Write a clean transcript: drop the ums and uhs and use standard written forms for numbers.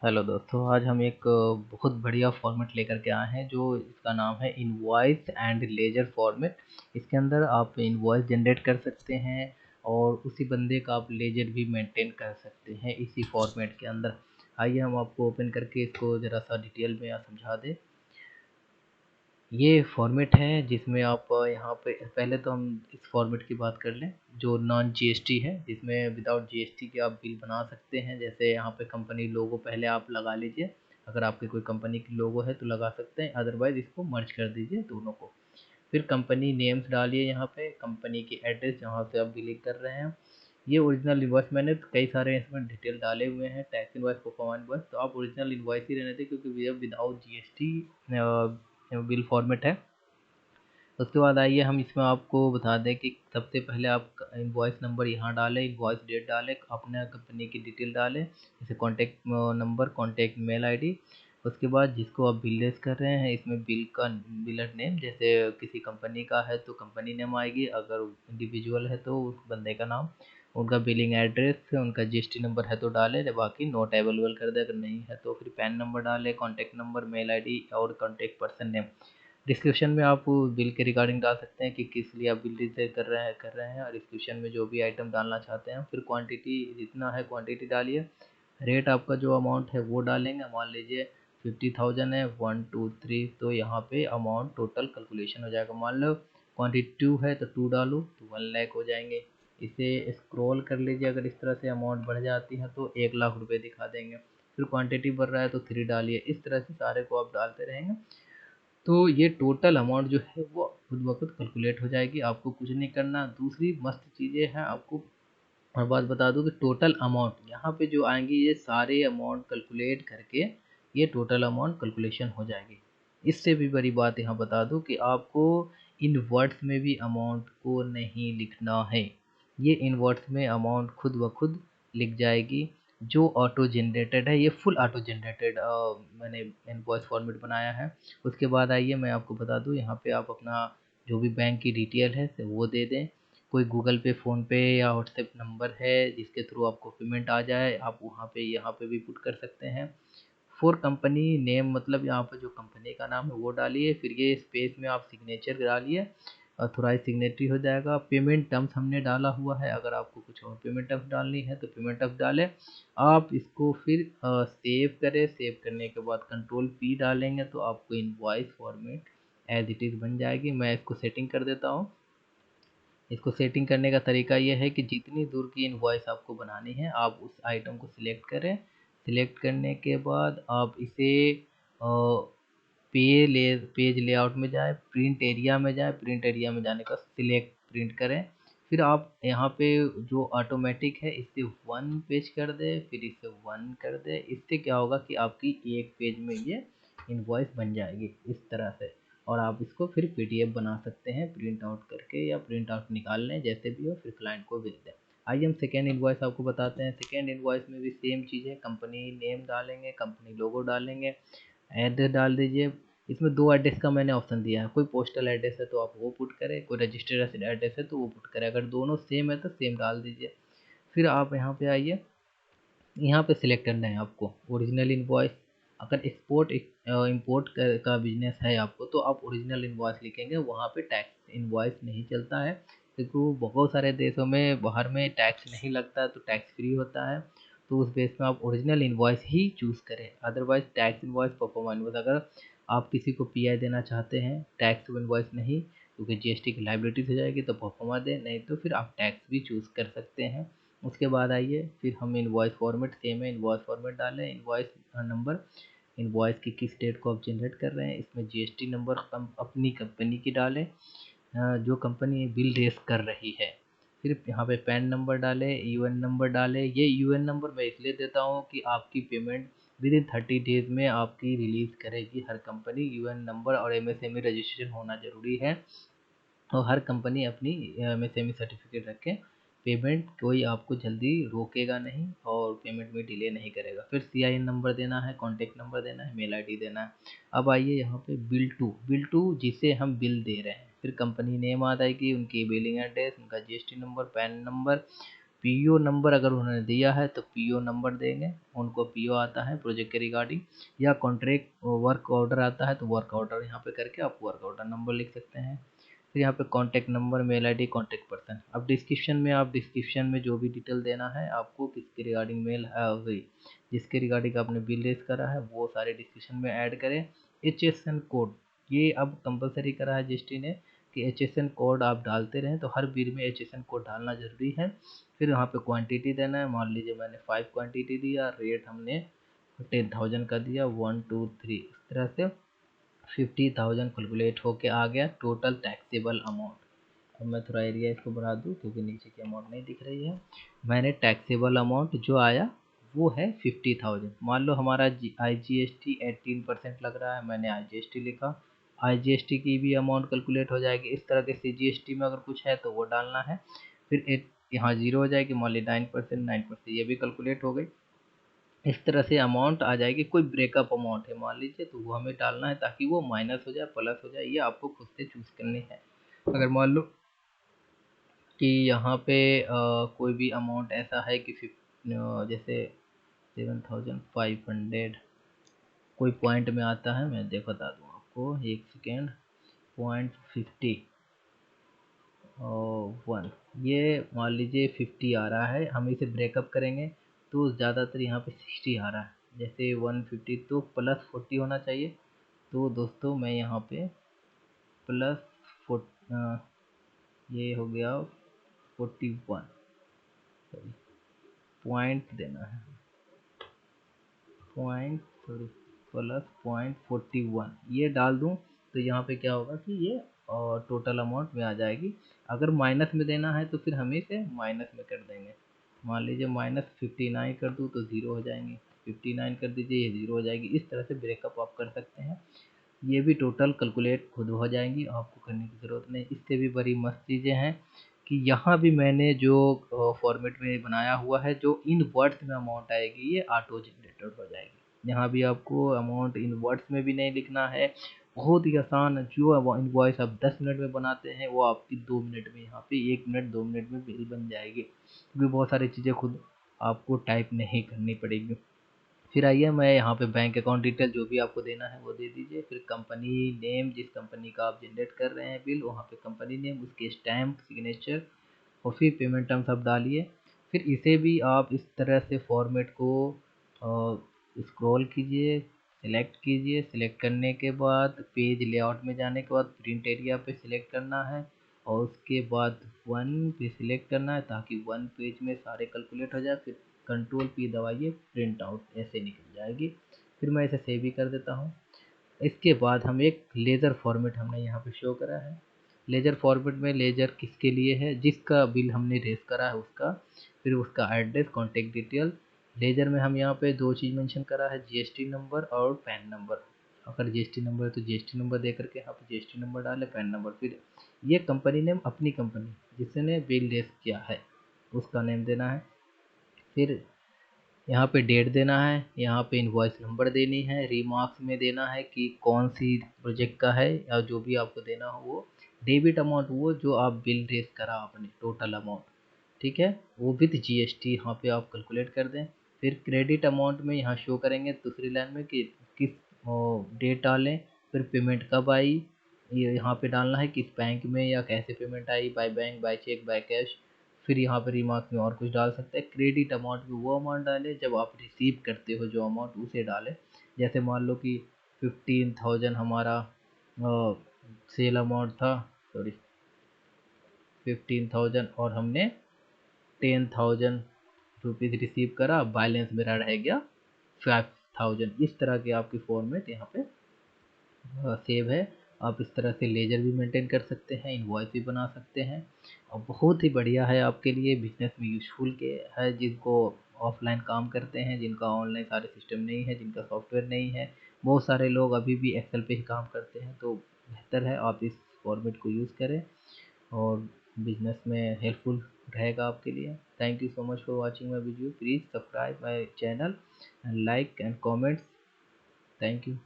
Hello दोस्तों, आज हम एक बहुत बढ़िया फॉर्मेट लेकर के आए हैं जो इसका नाम है इनवॉइस एंड लेजर फॉर्मेट। इसके अंदर आप इनवॉइस जनरेट कर सकते हैं और उसी बंदे का आप लेजर भी मेंटेन कर सकते हैं इसी फॉर्मेट के अंदर। आइए हम आपको ओपन करके इसको ज़रा सा डिटेल में समझा दें। ये फॉर्मेट है जिसमें आप यहाँ पे पहले तो हम इस फॉर्मेट की बात कर लें जो नॉन जीएसटी है, जिसमें विदाउट जीएसटी के आप बिल बना सकते हैं। जैसे यहाँ पे कंपनी लोगो पहले आप लगा लीजिए, अगर आपकी कोई कंपनी की लोगो है तो लगा सकते हैं, अदरवाइज इसको मर्ज कर दीजिए दोनों को। फिर कंपनी नेम्स डालिए, यहाँ पे कंपनी की एड्रेस जहाँ से आप बिलिंग कर रहे हैं। ये ओरिजिनल इनवॉइस मैंने कई सारे इसमें डिटेल डाले हुए हैं, टैक्स इनवॉइस, परफॉर्मेंस इनवॉइस, तो आप ओरिजिनल इनवॉइस ही रहने दें क्योंकि ये विदाउट जीएसटी बिल फॉर्मेट है। उसके बाद आइए हम इसमें आपको बता दें कि सबसे पहले आप इनवॉइस नंबर यहाँ डालें, इनवॉइस डेट डालें, अपने कंपनी की डिटेल डालें, जैसे contact number, contact mail ID. उसके बाद जिसको आप बिल रेस कर रहे हैं इसमें बिल का बिलर नेम, जैसे किसी कंपनी का है तो कंपनी नेम आएगी, अगर इंडिविजुअल है तो उस बंदे का नाम। उनका बिलिंग एड्रेस, उनका जीएसटी नंबर है तो डालें, बाकी नोट अवेलेबल कर दे, अगर नहीं है तो फिर पैन नंबर डालें, कॉन्टैक्ट नंबर, मेल आईडी और कॉन्टैक्ट पर्सन नेम। डिस्क्रिप्शन में आप बिल के रिगार्डिंग डाल सकते हैं कि किस लिए आप बिल रिजेक्ट कर रहे हैं और डिस्क्रिप्शन में जो भी आइटम डालना चाहते हैं। फिर क्वांटिटी जितना है क्वांटिटी डालिए। रेट आपका जो अमाउंट है वो डालेंगे, मान लीजिए 50,000 है, 1 2 3, तो यहाँ पे अमाउंट टोटल कैलकुलेशन हो जाएगा। मान लो क्वांटिटी 2 है तो 2 डालो तो 1 लाख हो जाएंगे। इसे स्क्रॉल कर लीजिए, अगर इस तरह से अमाउंट बढ़ जाती है तो 1 लाख रुपए दिखा देंगे। फिर क्वांटिटी बढ़ रहा है तो 3 डालिए। इस तरह से सारे को आप डालते रहेंगे तो ये टोटल अमाउंट जो है वो खुद ब खुद कैलकुलेट हो जाएगी, आपको कुछ नहीं करना। दूसरी मस्त चीज़ें हैं, आपको और बात बता दूं कि टोटल अमाउंट यहाँ पे जो आएंगी ये सारे अमाउंट कैलकुलेट करके ये टोटल अमाउंट कैलकुलेशन हो जाएगी। इससे भी बड़ी बात यहाँ बता दूं कि आपको इन वर्ड्स में भी अमाउंट को नहीं लिखना है, ये इन वर्ड्स में अमाउंट खुद ब खुद लिख जाएगी। जो ऑटो जनरेटेड है, ये फुल ऑटो जनरेटेड मैंने इनवॉइस फॉर्मेट बनाया है। उसके बाद आइए मैं आपको बता दूं, यहाँ पे आप अपना जो भी बैंक की डिटेल है वो दे दें। कोई गूगल पे, फ़ोन पे या व्हाट्सएप नंबर है जिसके थ्रू आपको पेमेंट आ जाए, आप वहाँ पे यहाँ पे भी पुट कर सकते हैं। फॉर कंपनी नेम, मतलब यहाँ पर जो कंपनी का नाम है वो डालिए। फिर ये स्पेस में आप सिग्नेचर डालिए, ऑथोराइज सिग्नेटरी हो जाएगा। पेमेंट टर्म्स हमने डाला हुआ है, अगर आपको कुछ और पेमेंट टर्म्स डालनी है तो पेमेंट टर्म्स डालें। आप इसको फिर सेव करें। सेव करने के बाद कंट्रोल पी डालेंगे तो आपको invoice format as it is बन जाएगी। मैं इसको सेटिंग कर देता हूँ। इसको सेटिंग करने का तरीका ये है कि जितनी दूर की इनवॉइस आपको बनानी है आप उस आइटम को सिलेक्ट करें। सिलेक्ट करने के बाद आप इसे पेज लेआउट में जाए, प्रिंट एरिया में जाए, प्रिंट एरिया में जाने का सिलेक्ट प्रिंट करें। फिर आप यहाँ पे जो ऑटोमेटिक है इसे 1 पेज कर दे, फिर इसे 1 कर दे। इससे क्या होगा कि आपकी एक पेज में ये इनवॉइस बन जाएगी इस तरह से। और आप इसको फिर पीडीएफ बना सकते हैं प्रिंट आउट करके, या प्रिंट आउट निकाल लें, जैसे भी हो, फिर क्लाइंट को भेज दें। आइए हम सेकेंड इनवॉइस आपको बताते हैं। सेकेंड इनवॉइस में भी सेम चीज़ है, कंपनी नेम डालेंगे, कंपनी लोगो डालेंगे, एड्रेस डाल दीजिए। इसमें दो एड्रेस का मैंने ऑप्शन दिया है, कोई पोस्टल एड्रेस है तो आप वो पुट करें, कोई रजिस्टर्ड एड्रेस है तो वो पुट करें। अगर दोनों सेम है तो सेम डाल दीजिए। फिर आप यहाँ पे आइए, यहाँ पे सिलेक्ट करना है आपको ओरिजिनल इनवॉइस। अगर एक्सपोर्ट इंपोर्ट का बिजनेस है आपको तो आप ओरिजिनल इनवॉइस लिखेंगे, वहाँ पे टैक्स इनवॉइस नहीं चलता है क्योंकि वो बहुत सारे देशों में बाहर में टैक्स नहीं लगता, तो टैक्स फ्री होता है। तो उस बेस में आप ओरिजिनल इनवॉइस ही चूज़ करें, otherwise tax invoice, proforma invoice. अगर आप किसी को पीआई देना चाहते हैं, टैक्स इनवॉइस नहीं, क्योंकि जीएसटी की लाइबिलिटीज हो जाएगी, तो परफॉर्मा दें, नहीं तो फिर आप टैक्स भी चूज़ कर सकते हैं। उसके बाद आइए फिर हम इनवॉइस फॉर्मेट सेम है, इनवॉइस फॉर्मेट डालें, इनवॉइस नंबर, इनवॉइस की किस डेट को आप जनरेट कर रहे हैं, इसमें जीएसटी नंबर अपनी कंपनी की डालें, जो कंपनी बिल रेस कर रही है। फिर यहाँ पे पैन नंबर डालें, यूएन नंबर डालें। ये यूएन नंबर मैं इसलिए देता हूँ कि आपकी पेमेंट विद इन 30 डेज में आपकी रिलीज़ करेगी हर कंपनी। यूएन नंबर और एमएसएमई रजिस्ट्रेशन होना ज़रूरी है, और हर कंपनी अपनी एमएसएमई सर्टिफिकेट रखें। पेमेंट कोई आपको जल्दी रोकेगा नहीं और पेमेंट में डिले नहीं करेगा। फिर सीआईएन नंबर देना है, कॉन्टैक्ट नंबर देना है, मेल आईडी देना है। अब आइए यहाँ पे बिल टू जिसे हम बिल दे रहे हैं। फिर कंपनी नेम आ जाएगी, उनकी बिलिंग एड्रेस, उनका GST number, pan number, PO number अगर उन्होंने दिया है तो पीओ नंबर देंगे, उनको पीओ आता है प्रोजेक्ट के रिगार्डिंग, या कॉन्ट्रैक्ट वर्क ऑर्डर आता है तो वर्क ऑर्डर यहाँ पे करके आप वर्क ऑर्डर नंबर लिख सकते हैं। फिर यहाँ पे contact number, mail ID, contact person. अब डिस्क्रिप्शन में आप डिस्क्रिप्शन में जो भी डिटेल देना है आपको, किसके रिगार्डिंग मेल जिसके रिगार्डिंग आपने बिल रेज करा है वो सारे डिस्क्रिप्शन में ऐड करें। HSN कोड, ये अब कंपलसरी करा है जीएसटी ने कि HSN कोड आप डालते रहें, तो हर बिल में HSN कोड डालना जरूरी है। फिर यहाँ पे क्वांटिटी देना है, मान लीजिए मैंने 5 क्वांटिटी दिया, रेट हमने 10,000 का दिया, 1 2 3, इस तरह से 50,000 कैलकुलेट होके आ गया टोटल टैक्सेबल अमाउंट। अब मैं थोड़ा एरिया इसको बढ़ा दूँ क्योंकि नीचे की अमाउंट नहीं दिख रही है। मैंने टैक्सेबल अमाउंट जो आया वो है 50,000। मान लो हमारा IGST 18% लग रहा है, मैंने IGST लिखा, IGST की भी अमाउंट कैलकुलेट हो जाएगी। इस तरह के CGST में अगर कुछ है तो वो डालना है। फिर यहाँ जीरो हो जाएगी, मान ली 9%, 9% ये भी कैलकुलेट हो गई। इस तरह से अमाउंट आ जाएगी। कोई ब्रेकअप अमाउंट है मान लीजिए तो वो हमें डालना है ताकि वो माइनस हो जाए, प्लस हो जाए, ये आपको खुद से चूज करनी है। अगर मान लो कि यहाँ पे कोई भी अमाउंट ऐसा है कि जैसे 7,500 कोई पॉइंट में आता है, मैं देख बता दूँ आपको, एक सेकेंड, 0.51, ये मान लीजिए 50 आ रहा है, हम इसे ब्रेकअप करेंगे तो ज़्यादातर यहाँ पे 60 आ रहा है, जैसे 150 तो प्लस 40 होना चाहिए। तो दोस्तों मैं यहाँ पे प्लस ये हो गया 41, सॉरी पॉइंट देना है, पॉइंट सॉरी प्लस 0.41 ये डाल दूं तो यहाँ पे क्या होगा कि ये टोटल अमाउंट में आ जाएगी। अगर माइनस में देना है तो फिर हम इसे माइनस में कर देंगे, मान लीजिए -59 कर दूं तो ज़ीरो हो जाएंगे, 59 कर दीजिए ये ज़ीरो हो जाएगी। इस तरह से ब्रेकअप आप कर सकते हैं, ये भी टोटल कैलकुलेट खुद हो जाएंगी, आपको करने की ज़रूरत नहीं। इससे भी बड़ी मस्त चीज़ें हैं कि यहाँ भी मैंने जो फॉर्मेट में बनाया हुआ है, जो इन वर्ड्स में अमाउंट आएगी ये ऑटो जनरेटेड हो जाएगी। यहाँ भी आपको अमाउंट इन वर्ड्स में भी नहीं लिखना है, बहुत ही आसान। जो इनवॉइस आप 10 मिनट में बनाते हैं वो आपकी 2 मिनट में, यहाँ पे 1 मिनट 2 मिनट में बिल बन जाएगी, क्योंकि बहुत सारी चीज़ें खुद आपको टाइप नहीं करनी पड़ेगी। फिर आइए, मैं यहाँ पे बैंक अकाउंट डिटेल जो भी आपको देना है वो दे दीजिए। फिर कंपनी नेम, जिस कंपनी का आप जनरेट कर रहे हैं बिल, वहाँ पे कंपनी नेम, उसके स्टैम्प, सिग्नेचर, और फिर पेमेंट टर्म्स आप डालिए। फिर इसे भी आप इस तरह से फॉर्मेट को स्क्रॉल कीजिए, सिलेक्ट कीजिए। सिलेक्ट करने के बाद पेज लेआउट में जाने के बाद प्रिंट एरिया पे सिलेक्ट करना है, और उसके बाद वन पे सिलेक्ट करना है ताकि वन पेज में सारे कैलकुलेट हो जाए। फिर कंट्रोल P दबाइए, प्रिंट आउट ऐसे निकल जाएगी। फिर मैं इसे सेव भी कर देता हूँ। इसके बाद हम एक लेज़र फॉर्मेट हमने यहाँ पे शो करा है। लेज़र फॉर्मेट में लेज़र किसके लिए है, जिसका बिल हमने रेज करा है उसका, फिर उसका एड्रेस, कॉन्टेक्ट डिटेल। लेज़र में हम यहाँ पे दो चीज़ मेंशन करा है, जीएसटी नंबर और पैन नंबर। अगर जीएसटी नंबर है तो जीएसटी नंबर दे करके यहाँ पे जीएसटी नंबर डाले, पैन नंबर। फिर ये कंपनी नेम, अपनी कंपनी जिसने बिल रेज किया है उसका नेम देना है। फिर यहाँ पे डेट देना है, यहाँ पे इनवॉइस नंबर देनी है, रिमार्क्स में देना है कि कौन सी प्रोजेक्ट का है, या जो भी आपको देना हो वो। डेबिट अमाउंट वो जो आप बिल रेज करा आपने, टोटल अमाउंट, ठीक है, वो विद जीएसटी यहाँ पे आप कैलकुलेट कर दें। फिर क्रेडिट अमाउंट में यहाँ शो करेंगे दूसरी लाइन में कि किस डेट डालें, फिर पेमेंट कब आई, ये यहाँ पे डालना है किस बैंक में या कैसे पेमेंट आई, by bank, by cheque, by cash. फिर यहाँ पे रिमार्क में और कुछ डाल सकते हैं। क्रेडिट अमाउंट में वो अमाउंट डालें जब आप रिसीव करते हो जो अमाउंट, उसे डालें। जैसे मान लो कि 15,000 हमारा सेल अमाउंट था, सॉरी 15,000, और हमने 10,000 रुपीज़ रिसीव करा, बैलेंस मेरा रह गया 5,000। इस तरह के आपकी फॉर्मेट यहाँ पे सेव है। आप इस तरह से लेजर भी मेंटेन कर सकते हैं, इनवॉइस भी बना सकते हैं, और बहुत ही बढ़िया है आपके लिए, बिजनेस में यूज़फुल के है। जिनको ऑफलाइन काम करते हैं, जिनका ऑनलाइन सारे सिस्टम नहीं है, जिनका सॉफ्टवेयर नहीं है, बहुत सारे लोग अभी भी एक्सेल पे ही काम करते हैं, तो बेहतर है आप इस फॉर्मेट को यूज़ करें, और बिजनेस में हेल्पफुल रहेगा आपके लिए। Thank you so much for watching my video. Please subscribe my channel and like and comments. Thank you.